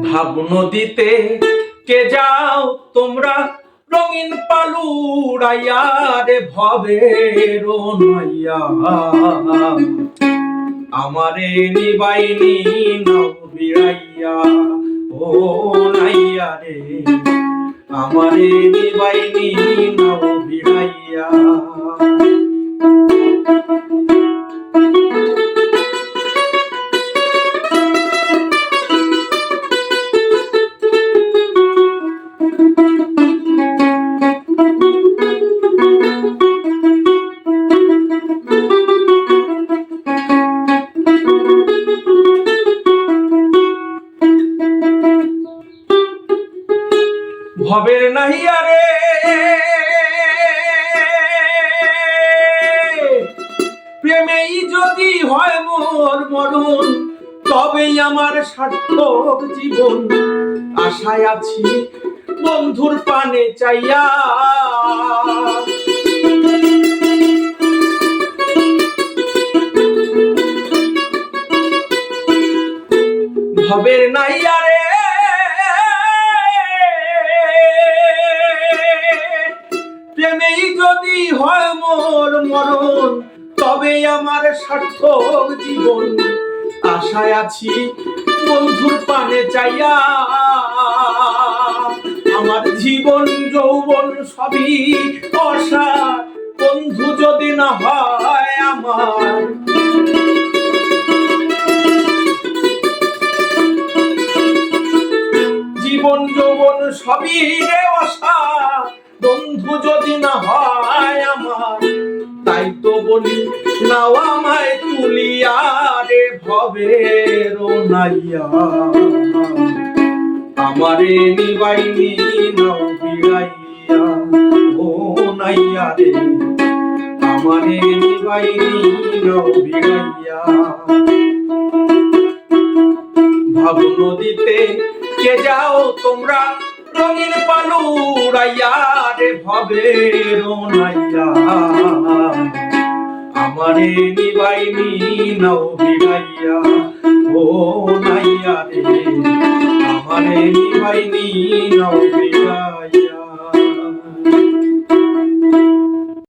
ভাব নদীতে কে যাও তোমরা রঙিন পালু উড়াইয়া রে ভবের নাইয়া আমারে নিবাইনি নাও বিড়াইয়া ও নাইয়া রে আমারে নিবাইনি নাও বিড়াইয়া। ভবের নাহিয়া রে প্রেমেই যদি হয় মোর মরণ তবেই আমার সার্থক জীবন। আশায় আছি বন্ধুর পানে চাইয়া ভবের নাহিয়া রে প্রেমেই যদি হয় মোর মরণ তবে আমার সার্থক জীবন। আশায় আছি বন্ধুর পানে চাইয়া আমার জীবন যৌবন সবই অসার বন্ধু যদি না হয় আমার। জীবন যৌবন সবই রে অসার বন্ধু যদি না হয় আমার। তাই তো বলি নাও আমায় তুলিয়া রে ভবের নাইয়া আমারে নিবাইনি নাও বিড়াইয়া ও নাইয়া রে আমারে নিবাইনি নাও বিড়াইয়া। ভাব নদীতে কে যাও তোমরা রঙিন পালু উড়াইয়া রে ভবের নাইয়া আমারে নিবাইনি নাও বিড়াইয়া ও নাইয়া রে আমারে নিবাইনি নাও বিড়াইয়া।